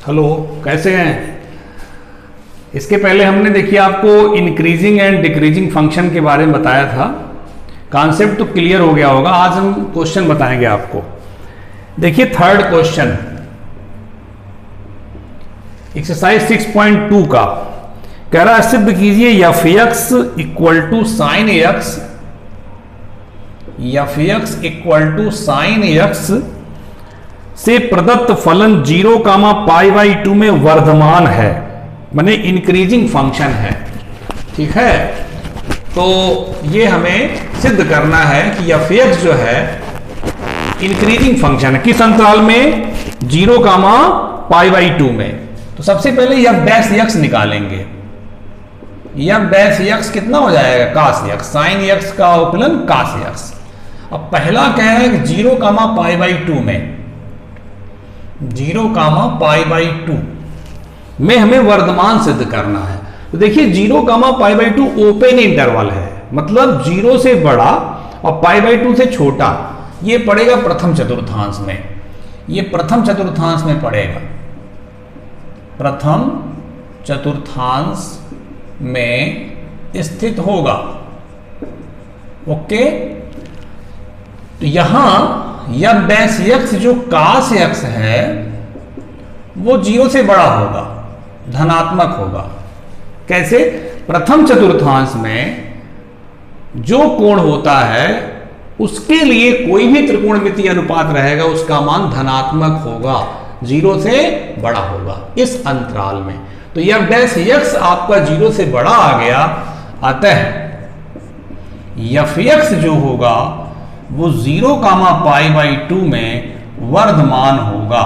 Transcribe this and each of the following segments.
Hello, कैसे हैं? इसके पहले हमने देखिए आपको इंक्रीजिंग एंड डिक्रीजिंग फंक्शन के बारे में बताया था। कॉन्सेप्ट तो क्लियर हो गया होगा। आज हम क्वेश्चन बताएंगे आपको। देखिए थर्ड क्वेश्चन एक्सरसाइज 6.2 का कह रहा है सिद्ध कीजिए f x equal to sine x, f x equal to sine x से प्रदत्त फलन 0,π/2 में वर्धमान है, माने इंक्रीजिंग फंक्शन है। ठीक है, तो ये हमें सिद्ध करना है कि एफ एक्स जो है इंक्रीजिंग फंक्शन है। किस अंतराल में? 0,π/2 में। तो सबसे पहले एफ डैश एक्स निकालेंगे। एफ डैश एक्स कितना हो जाएगा? कास एक्स, साइन एक्स का अवकलन कास एक्स। अब पहला क्या है कि 0,π/2 में, 0,π/2 में हमें वर्धमान सिद्ध करना है। तो देखिए 0,π/2 ओपन इंटरवल है, मतलब 0 से बड़ा और π/2 से छोटा। ये पड़ेगा प्रथम चतुर्थांश में, ये प्रथम चतुर्थांश में पड़ेगा, प्रथम चतुर्थांश में स्थित होगा। ओके, तो यहां एफ डैश एक्स जो कास एक्स है वो 0 से बड़ा होगा, धनात्मक होगा। कैसे? प्रथम चतुर्थांश में जो कोण होता है उसके लिए कोई भी त्रिकोणमितीय अनुपात रहेगा, उसका मान धनात्मक होगा, 0 से बड़ा होगा इस अंतराल में। तो एफ डैश एक्स आपका 0 से बड़ा आ गया, अतः एफ एक्स जो होगा वो 0,π/2 में वर्धमान होगा।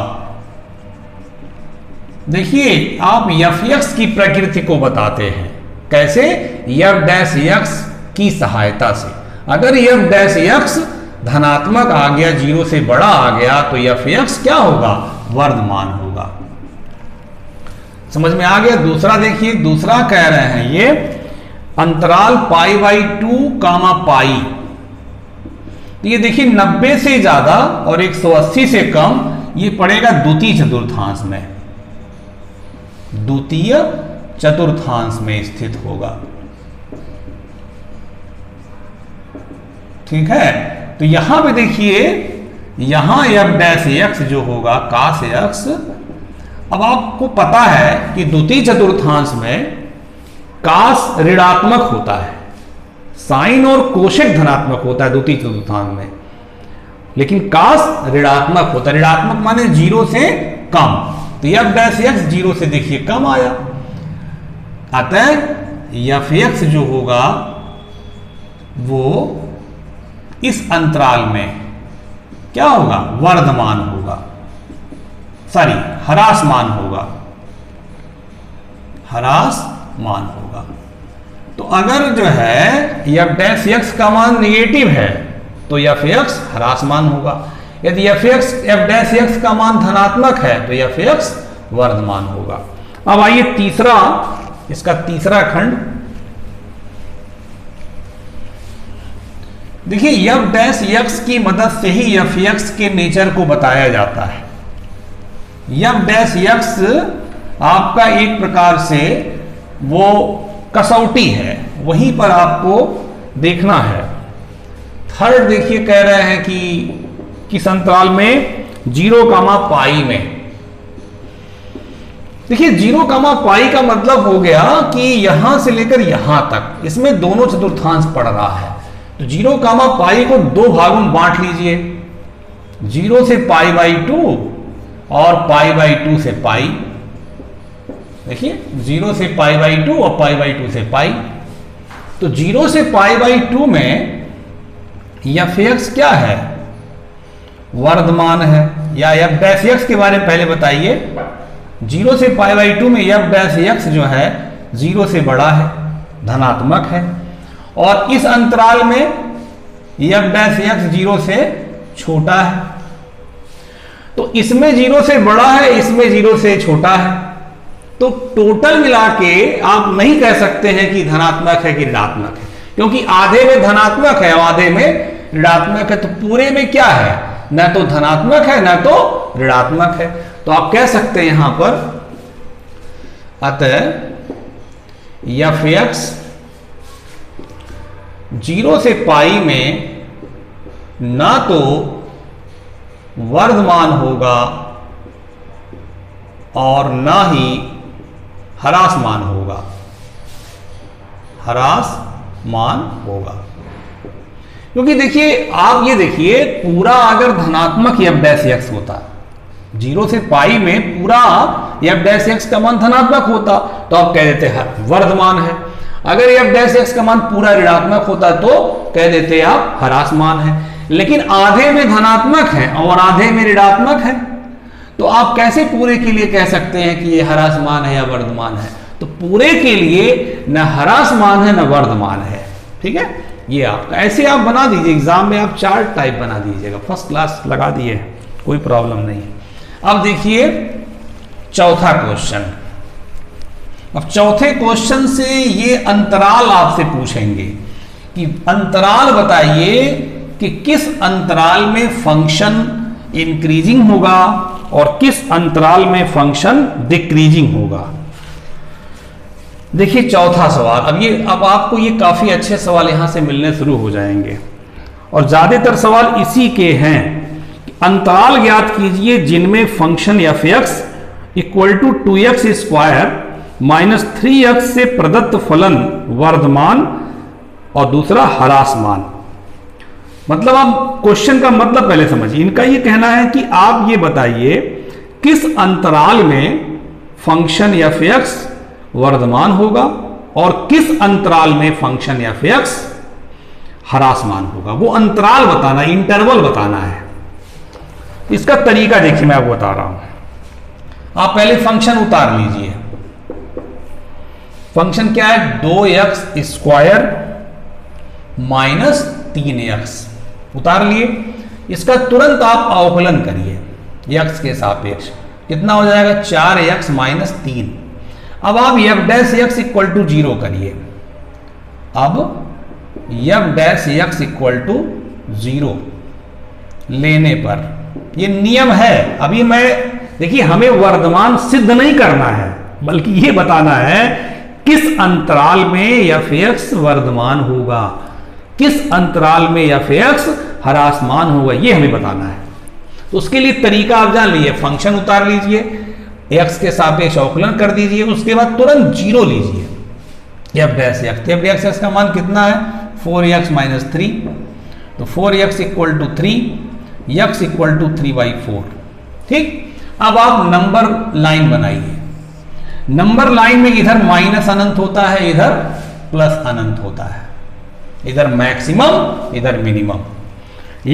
देखिए आप एफ एक्स की प्रकृति को बताते हैं। कैसे? एफ डैश एक्स की सहायता से। अगर एफ डैश एक्स धनात्मक आ गया, 0 से बड़ा आ गया, तो एफ एक्स क्या होगा? वर्धमान होगा। समझ में आ गया? दूसरा देखिए, दूसरा कह रहे हैं ये अंतराल π/2, पाई। तो ये देखिए 90 से ज्यादा और 180 से कम, ये पड़ेगा द्वितीय चतुर्थांश में, द्वितीय चतुर्थांश में स्थित होगा। ठीक है, तो यहां पे देखिए, यहां एफ डैश एक्स जो होगा कास एक्स। अब आपको पता है कि द्वितीय चतुर्थांश में कास ऋणात्मक होता है, साइन और कोशेक धनात्मक होता है द्वितीय चतुर्थांश में, लेकिन कास ऋणात्मक होता है। ऋणात्मक माने 0 से कम। तो एफ डैश एक्स 0 से देखिए कम आया, अतः एफ एक्स जो होगा वो इस अंतराल में क्या होगा? वर्धमान होगा, सॉरी ह्रासमान होगा, ह्रासमान होगा। तो अगर जो है एफ डैश एक्स का मान निगेटिव है तो एफ एक्स ह्रासमान होगा। यदि एफ डैश एक्स का मान धनात्मक है तो एफ एक्स वर्धमान होगा। अब आइए तीसरा, इसका तीसरा खंड देखिए। एफ डैश एक्स की मदद से ही एफ एक्स के नेचर को बताया जाता है। एफ डैश एक्स आपका एक प्रकार से वो कसौटी है, वहीं पर आपको देखना है। थर्ड देखिए कह रहे हैं कि किस अंतराल में? 0,π में। देखिए 0,π का मतलब हो गया कि यहां से लेकर यहां तक, इसमें दोनों चतुर्थांश पड़ रहा है। तो 0,π को 2 भागों में बांट लीजिए, 0 से π/2 और π/2 से π। देखिए 0 से π/2 और π/2 से π। तो 0 से π/2 में एफ एक्स क्या है? वर्धमान है। या एफ डैश एक्स के बारे में पहले बताइए। 0 से π/2 में एफ डैश एक्स जो है 0 से बड़ा है, धनात्मक है, और इस अंतराल में एफ डैश एक्स 0 से छोटा है। तो इसमें 0 से बड़ा है, इसमें 0 से छोटा है। तो टोटल मिला के आप नहीं कह सकते हैं कि धनात्मक है कि ऋणात्मक है, क्योंकि आधे में धनात्मक है और आधे में ऋणात्मक है। तो पूरे में क्या है? न तो धनात्मक है न तो ऋणात्मक है। तो आप कह सकते हैं यहां पर अतः एफ एक्स 0 से पाई में ना तो वर्धमान होगा और ना ही ह्रासमान होगा, ह्रासमान होगा। क्योंकि देखिए आप ये देखिए पूरा अगर धनात्मक एफ डैश एक्स होता, 0 से पाई में पूरा एफ डैश एक्स का मान धनात्मक होता तो आप कह देते हैं वर्धमान है। अगर एफ डैश एक्स का मान पूरा ऋणात्मक होता तो कह देते आप ह्रासमान है। लेकिन आधे में धनात्मक है और आधे में ऋणात्मक है, तो आप कैसे पूरे के लिए कह सकते हैं कि ये ह्रासमान है या वर्धमान है? तो पूरे के लिए न ह्रासमान है न वर्धमान है। ठीक है, ये आपका ऐसे आप बना दीजिए, एग्जाम में आप चार्ट टाइप बना दीजिएगा, फर्स्ट क्लास लगा दिए, कोई प्रॉब्लम नहीं है। अब देखिए चौथा क्वेश्चन। अब चौथे क्वेश्चन से ये अंतराल आपसे पूछेंगे कि अंतराल बताइए कि किस अंतराल में फंक्शन इंक्रीजिंग होगा और किस अंतराल में फंक्शन डिक्रीजिंग होगा। देखिए चौथा सवाल, अब आपको ये काफी अच्छे सवाल यहां से मिलने शुरू हो जाएंगे और ज्यादातर सवाल इसी के हैं। अंतराल ज्ञात कीजिए जिनमें function f x equal to 2x square minus 3x से प्रदत्त फलन वर्धमान और दूसरा ह्रासमान। मतलब आप क्वेश्चन का मतलब पहले समझिए। इनका ये कहना है कि आप ये बताइए किस अंतराल में फंक्शन एफ एक्स वर्धमान होगा और किस अंतराल में फंक्शन एफ एक्स ह्रासमान होगा। वो अंतराल बताना, इंटरवल बताना है। इसका तरीका देखिए मैं आपको बता रहा हूं। आप पहले फंक्शन उतार लीजिए। फंक्शन क्या है? 2x स्क्वायर माइनस 3x उतार लिए। इसका तुरंत आप अवकलन करिए x के सापेक्ष, कितना हो जाएगा? 4x minus 3। अब आप f dash x equal to 0 करिए। अब f dash x equal to 0 लेने पर, ये नियम है। अभी मैं देखिए हमें वर्धमान सिद्ध नहीं करना है, बल्कि ये बताना है किस अंतराल में एफ एक्स वर्धमान होगा, किस अंतराल में एफ एक्स ह्रासमान होगा, ये हमें बताना है। तो उसके लिए तरीका आप जान लीजिए। फंक्शन उतार लीजिए, एक्स के सापेक्ष अवकलन कर दीजिए, उसके बाद तुरंत 0 लीजिए f dash x. F dash x का मान कितना है? 4x minus 3। तो 4x equal to 3, x equal to 3/4। ठीक, अब आप नंबर लाइन बनाइए। नंबर लाइन में इधर माइनस अनंत होता है, इधर प्लस अनंत होता है, इधर मैक्सिमम इधर मिनिमम।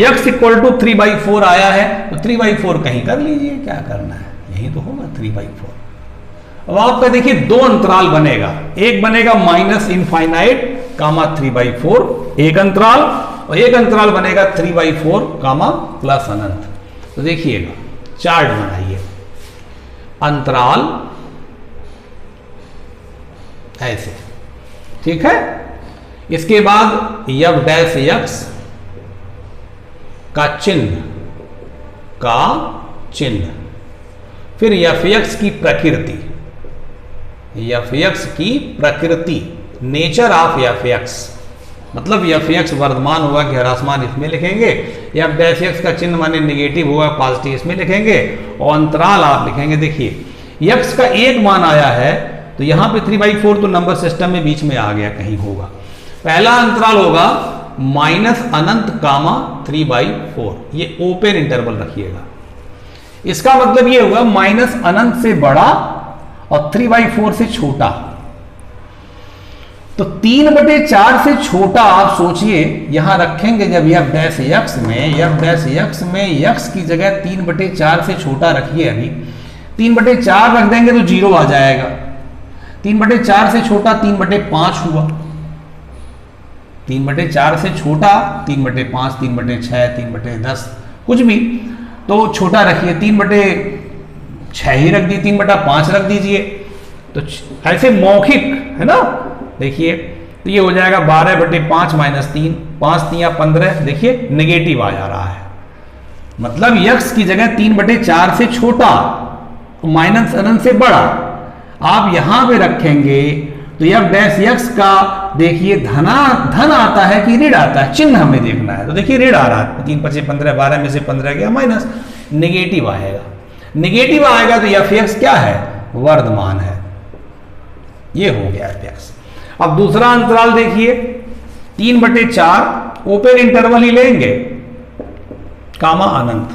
x इक्वल टू 3/4 आया है तो 3/4 कहीं कर लीजिए, क्या करना है, यही तो होगा 3/4। अब आपका देखिए दो अंतराल बनेगा, एक बनेगा माइनस इनफाइनाइट कामा 3/4 एक अंतराल, और एक अंतराल बनेगा 3/4 कामा प्लस अनंत। तो देखिएगा चार्ट बनाइए। अंतराल ऐसे, ठीक है। इसके बाद एफ डैश एक्स का चिन्ह, फिर एफ एक्स की प्रकृति, एफ एक्स की प्रकृति, नेचर ऑफ एफ एक्स, मतलब एफ एक्स वर्धमान होगा कि ह्रासमान, इसमें लिखेंगे। एफ डैश एक्स का चिन्ह माने नेगेटिव होगा पॉजिटिव, इसमें लिखेंगे। और अंतराल आप लिखेंगे। देखिए एक्स का एक मान आया है तो यहां पे 3/4 तो नंबर सिस्टम में बीच में आ गया, कहीं होगा। पहला अंतराल होगा माइनस अनंत कामा 3/4, ये ओपन इंटरवल रखिएगा। इसका मतलब ये होगा माइनस अनंत से बड़ा और 3/4 से छोटा। तो 3/4 से छोटा आप सोचिए यहां रखेंगे जब एफ डैश एक्स में, एफ डैश एक्स में एक्स की जगह 3/4 से छोटा रखिए। अभी 3/4 रख देंगे तो 0 आ जाएगा। 3/4 से छोटा 3/5 हुआ, 3/4 से छोटा 3/5, 3/6, 3/10, कुछ भी तो छोटा रखिए। 3/6 ही रख दिए, 3/5 रख दीजिए। तो ऐसे मौखिक है ना। देखिए तो ये हो जाएगा 12/5 माइनस 3, 5 3 15। देखिए नेगेटिव आ जा रहा है, मतलब x की जगह 3/4 से छोटा माइनस अनंत से बड़ा, आप यहां पे रखेंगे तो एफ डैश एक्स का देखिए धन आता है कि ऋण आता है, चिन्ह हमें देखना है। तो देखिए ऋण आ रहा है, 3 5 15 12 में से 15 गया माइनस, नेगेटिव आएगा। नेगेटिव आएगा तो एफ एक्स क्या है, वर्धमान है। ये हो गया एफ एक्स। अब दूसरा अंतराल देखिए 3/4 ओपन इंटरवल ही लेंगे, कामा अनंत,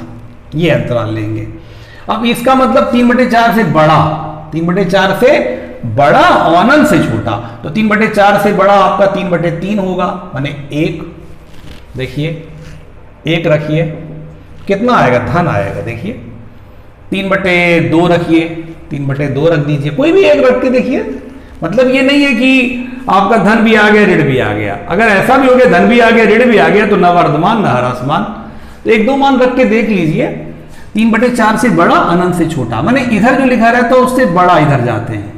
ये अंतराल लेंगे। अब इसका मतलब 3/4 से बड़ा, 3/4 से बड़ा और अनंत से छोटा। तो 3/4 से बड़ा आपका 3/3 होगा, माने 1। देखिए 1 रखिए, कितना आएगा, धन आएगा। देखिए 3/2 रखिए, 3/2 रख दीजिए, कोई भी एक रख के देखिए। मतलब ये नहीं है कि आपका धन भी आ गया ऋण भी आ गया। अगर ऐसा भी हो गया धन भी आ गया ऋण भी आ गया तो न वर्धमान न ह्रासमान। तो 1 2 मान रख के देख लीजिए। 3/4 से बड़ा अनंत से छोटा, माने इधर जो लिखा रहता है उससे बड़ा इधर जाते हैं,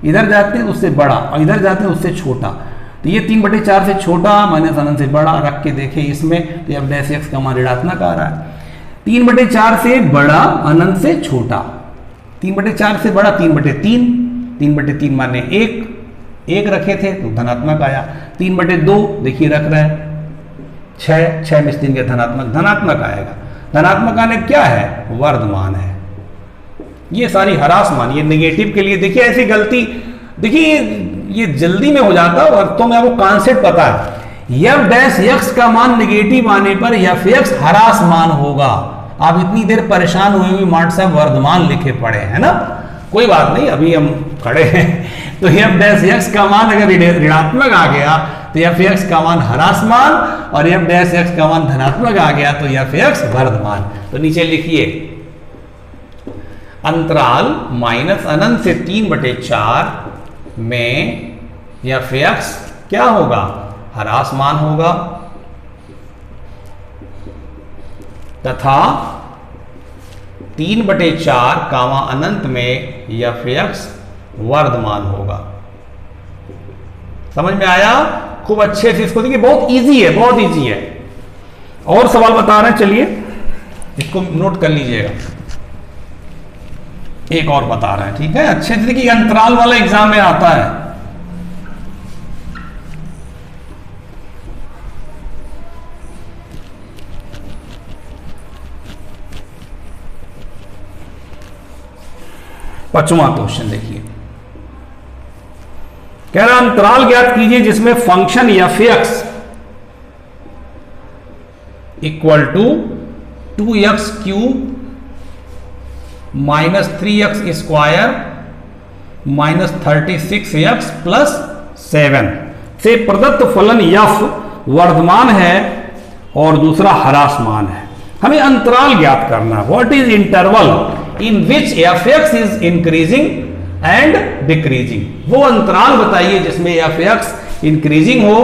इधर जाते हैं उससे बड़ा, और इधर जाते हैं उससे छोटा। तो ये 3/4 से छोटा माइनस अनंत से बड़ा रख के देखें इसमें, तो एफ डैश एक्स का मान ऋणात्मक आ रहा है। 3/4 से बड़ा अनंत से छोटा, 3/4 से बड़ा 3/3, 3/3 माने 1 रखे थे तो धनात्मक आया। 3/2 देखिए रख रहे हैं 6 में से 3 के धनात्मक आएगा। धनात्मक आने क्या है, वर्धमान है। ये सारी ह्रासमान, ये नेगेटिव के लिए देखिए ऐसी गलती, देखिए ये जल्दी में हो जाता है, और तो मैं आपको कॉन्सेप्ट पता है। एफ डैश एक्स का मान नेगेटिव आने पर एफ एक्स ह्रासमान होगा। आप इतनी देर परेशान हुए हुए मार्ट साहब वर्धमान लिखे पड़े है ना, कोई बात नहीं, अभी हम खड़े हैं। तो एफ डैश एक्स का मान अगर ऋणात्मक आ गया तो एफ एक्स का मान ह्रासमान, और एफ डैश एक्स का मान धनात्मक आ गया तो एफ एक्स वर्धमान। तो नीचे लिखिए अंतराल माइनस अनंत से 3/4 में एफ एक्स क्या होगा, ह्रासमान होगा, तथा 3/4 कामा अनंत में एफ एक्स वर्धमान होगा। समझ में आया? खूब अच्छे से इसको देखिए, बहुत इजी है, बहुत इजी है। और सवाल बता रहे हैं, चलिए इसको नोट कर लीजिएगा। एक और बता रहे हैं, ठीक है, अच्छे से देखिए, अंतराल वाला एग्जाम में आता है। पांचवां क्वेश्चन देखिए, कह रहा अंतराल ज्ञात कीजिए जिसमें function f x equal to 2x cube -3x² -36x + 7 से प्रदत्त फलन f वर्धमान है और दूसरा ह्रासमान है। हमें अंतराल ज्ञात करना, what is interval in which F x is increasing and decreasing. वो अंतराल बताइए जिसमें एफ एक्स इंक्रीजिंग हो,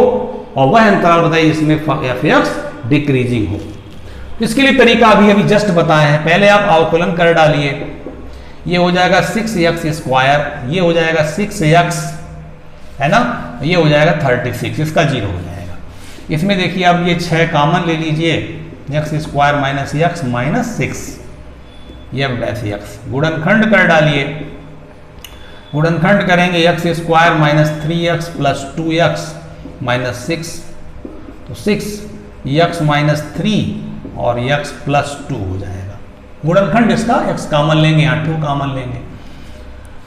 और वह अंतराल बताइए जिसमें एफ एक्स डिक्रीजिंग हो। इसके लिए तरीका अभी जस्ट बताए हैं। पहले आप अवकलन कर डालिए, ये हो जाएगा 6x², ये हो जाएगा 6x, है ना, ये हो जाएगा 36, इसका 0 हो जाएगा। इसमें देखिए अब ये 6 कॉमन ले लीजिए, x² - x -6, ये x, गुणनखंड कर डालिए। गुणनखंड करेंगे x² - 3x + 2x - 6, तो 6x - 3 और x + 2 हो जाएगा। गुणनखंड इसका x कॉमन लेंगे, यहाँ 2 कॉमन लेंगे।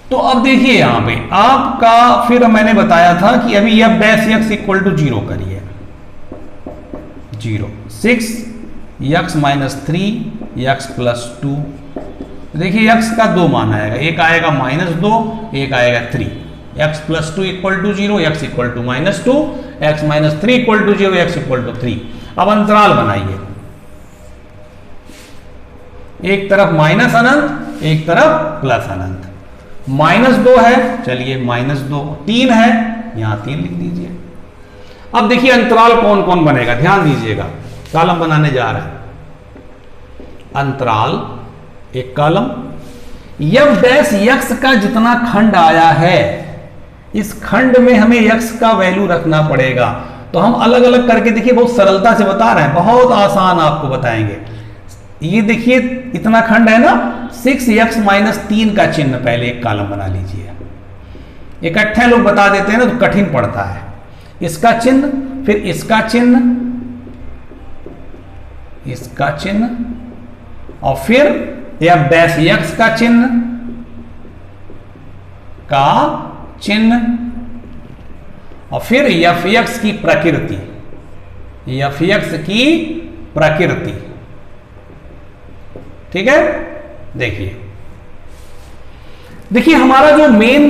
तो अब देखिए यहाँ पे आपका, फिर मैंने बताया था कि अभी f dash x equal to 0 करिए, 0 6x - 3x + 2। देखिए x का 2 मान आएगा, एक आएगा -2, एक आएगा 3। x + 2 = 0, x = -2, x - 3 = 0, x = 3। अब अंतराल बनाइए, एक तरफ माइनस अनंत, एक तरफ प्लस अनंत। -2 है, चलिए -2, 3 है, यहां 3 लिख दीजिए। अब देखिए अंतराल कौन कौन बनेगा, ध्यान दीजिएगा, कॉलम बनाने जा रहे हैं। अंतराल एक कॉलम, एफ डैश एक्स का जितना खंड आया है इस खंड में हमें एक्स का वैल्यू रखना पड़ेगा। तो हम अलग अलग करके देखिए, बहुत सरलता से बता रहे हैं, बहुत आसान आपको बताएंगे। ये देखिए इतना खंड है ना, 6x माइनस 3 का चिन्ह पहले एक कॉलम बना लीजिए। इकट्ठे लोग बता देते हैं ना तो कठिन पड़ता है। इसका चिन्ह, फिर इसका चिन्ह, इसका चिन्ह और फिर f डैश x का चिन्ह और फिर fx की प्रकृति, fx की प्रकृति। ठीक है, देखिए हमारा जो मेन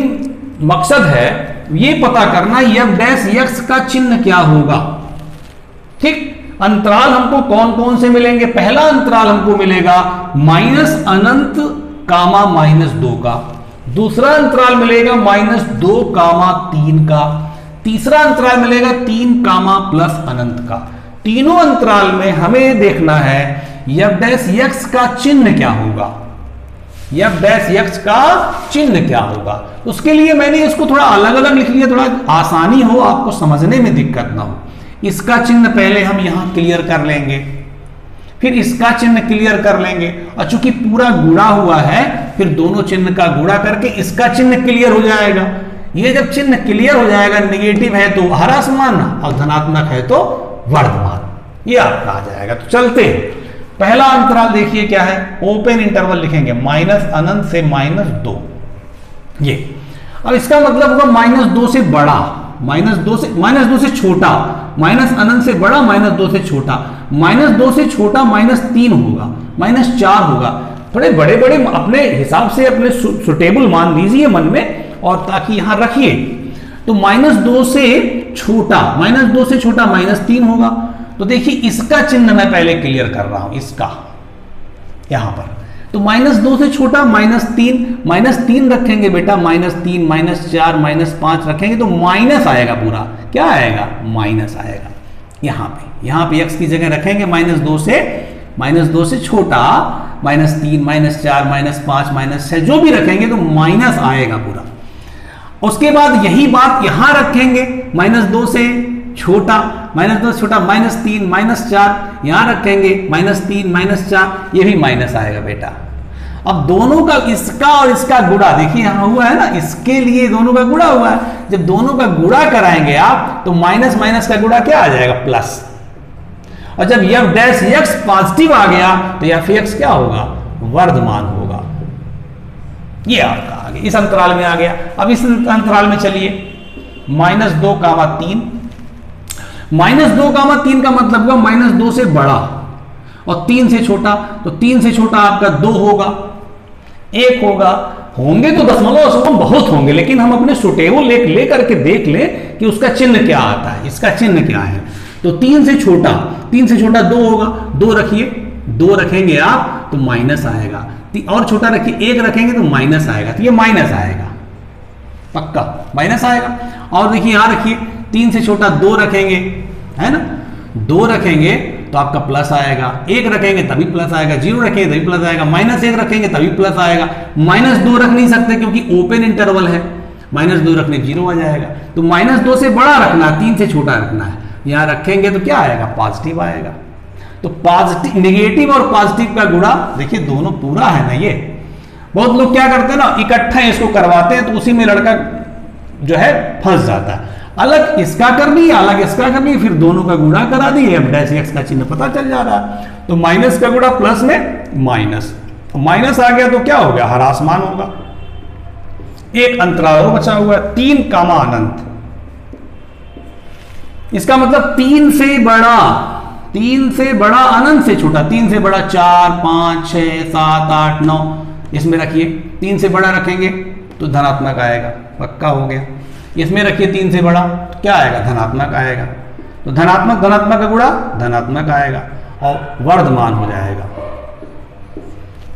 मकसद है ये पता करना f डैश x का चिन्ह क्या होगा। ठीक, अंतराल हमको कौन कौन से मिलेंगे? पहला अंतराल हमको मिलेगा माइनस अनंत कामा माइनस 2 का, दूसरा अंतराल मिलेगा माइनस 2 कामा 3 का, तीसरा अंतराल मिलेगा 3 कामा प्लस अनंत का। तीनों अंतराल में हमें देखना है f डैश x का चिन्ह क्या होगा, f डैश x का चिन्ह क्या होगा। उसके लिए मैंने इसको थोड़ा अलग अलग लिख लिया, थोड़ा आसानी हो, आपको समझने में दिक्कत ना हो। इसका चिन्ह पहले हम यहां क्लियर कर लेंगे, फिर इसका चिन्ह क्लियर कर लेंगे, और चूंकि पूरा गुणा हुआ है फिर दोनों चिन्ह का गुणा करके इसका चिन्ह क्लियर हो जाएगा। ये जब चिन्ह क्लियर हो जाएगा, नेगेटिव है तो हरासमान और धनात्मक है तो वर्धमान, ये आपका आ जाएगा। तो चलते हैं, पहला अंतराल देखिए क्या है, ओपन इंटरवल लिखेंगे माइनस अनंत से माइनस 2। ये अब इसका मतलब होगा माइनस 2 से बड़ा, माइनस 2 से छोटा, माइनस अनंत से बड़ा, माइनस 2 से छोटा, माइनस 2 से छोटा माइनस 3 होगा, माइनस 4 होगा। थोड़े बड़े बड़े अपने हिसाब से अपने सुटेबल मान लीजिए मन में, और ताकि यहां रखिए। तो माइनस 2 से छोटा, माइनस 2 से छोटा माइनस 3 होगा। तो देखिए इसका चिन्ह मैं पहले क्लियर कर रहा हूं, इसका यहां पर। तो माइनस 2 से छोटा माइनस 3 रखेंगे बेटा, माइनस 3, माइनस 4, माइनस 5 रखेंगे तो माइनस आएगा पूरा। क्या आएगा? माइनस आएगा। यहां पे x की जगह रखेंगे माइनस 2 से छोटा, माइनस 3, माइनस 4, माइनस 5, माइनस 6 जो भी रखेंगे तो माइनस आएगा पूरा। उसके बाद यही बात यहां रखेंगे, माइनस 2 से छोटा, माइनस 2 से छोटा, माइनस 3, माइनस 4 यहां रखेंगे, माइनस 3, माइनस 4, ये भी माइनस आएगा बेटा। अब दोनों का, इसका और इसका गुणा देखिए यहां हुआ है ना, इसके लिए दोनों का गुणा हुआ है। जब दोनों का गुणा कराएंगे आप तो माइनस माइनस का गुणा क्या आ जाएगा? प्लस। और जब f डैश x पॉजिटिव आ गया तो f(x) क्या होगा? वर्धमान होगा। ये आपका आ गया, इस अंतराल में आ गया। अब इस अंतराल में चलिए, माइनस 2 कामा 3, माइनस 2 कामा 3 का मतलब हुआ माइनस 2 से बड़ा और 3 से छोटा। तो 3 से छोटा आपका 2 होगा, 1 होगा, होंगे तो दशमलव सम बहुत होंगे, लेकिन हम अपने सुटेबल लेकर के देख लें कि उसका चिन्ह क्या आता है, इसका चिन्ह क्या है। तो 3 से छोटा 2 होगा, 2 रखिए, 2 रखेंगे आप तो माइनस आएगा, और छोटा रखिए 1 रखेंगे तो माइनस आएगा, तो ये माइनस आएगा, पक्का माइनस आएगा। और देखिए यहां रखिए 3 से छोटा 2 रखेंगे, है ना, 2 रखेंगे तो आपका प्लस आएगा, 1 रखेंगे तभी प्लस आएगा, 0 रखेंगे तभी प्लस आएगा, माइनस 1 रखेंगे तभी प्लस आएगा। माइनस 2 रख नहीं सकते क्योंकि ओपन इंटरवल है, माइनस 2 रखने 0 आ जाएगा। तो माइनस 2 से बड़ा रखना, 3 से छोटा रखना है, यहां रखेंगे तो क्या आएगा? पॉजिटिव आएगा। तो पॉजिटिव, नेगेटिव और पॉजिटिव का गुणा देखिए दोनों पूरा है ना। ये बहुत लोग क्या करते हैं ना, इकट्ठा इसको करवाते हैं तो उसी में लड़का जो है फंस जाता है। अलग इसका कर दी, अलग इसका कर दी, फिर दोनों का गुणा करा दी, f डैश x का चिन्ह पता चल जा रहा है। तो माइनस का गुणा प्लस में माइनस, माइनस आ गया तो क्या हो गया? हरासमान होगा। एक अंतराल और बचा हुआ है, 3 कामा अनंत। इसका मतलब 3 से बड़ा, 3 से बड़ा, अनंत से छोटा, 3 से बड़ा 4, 5, 6, 7, 8, 9 इसमें रखिए। 3 से बड़ा रखेंगे तो धनात्मक आएगा, पक्का हो गया। इसमें रखिए 3 से बड़ा, तो क्या आएगा? धनात्मक आएगा। तो धनात्मक धनात्मक का गुणा धनात्मक आएगा और वर्धमान हो जाएगा।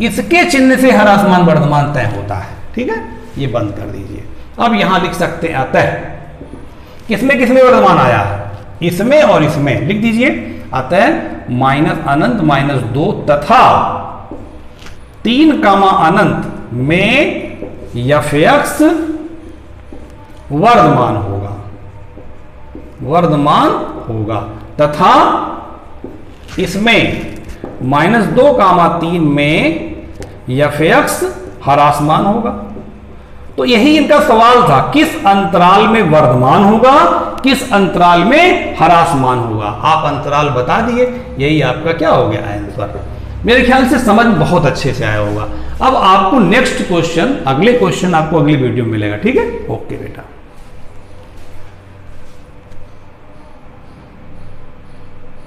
इसके चिन्ह से हरासमान वर्धमान तय होता है। ठीक है, ये बंद कर दीजिए। अब यहां लिख सकते हैं अतः, किसमें किसमें वर्धमान आया है? इसमें और इसमें लिख दीजिए। अतः माइनस अनंत माइनस 2 तथा 3 कामा अनंत में f(x) वर्धमान होगा, वर्धमान होगा, तथा इसमें -2, 3 में f(x) ह्रासमान होगा। तो यही इनका सवाल था, किस अंतराल में वर्धमान होगा, किस अंतराल में ह्रासमान होगा। आप अंतराल बता दिए, यही आपका क्या हो गया आंसर। मेरे ख्याल से समझ बहुत अच्छे से आया होगा। अब आपको नेक्स्ट क्वेश्चन, अगले क्वेश्चन आपको अगली वीडियो में मिलेगा, ठीक है। ओके बेटा।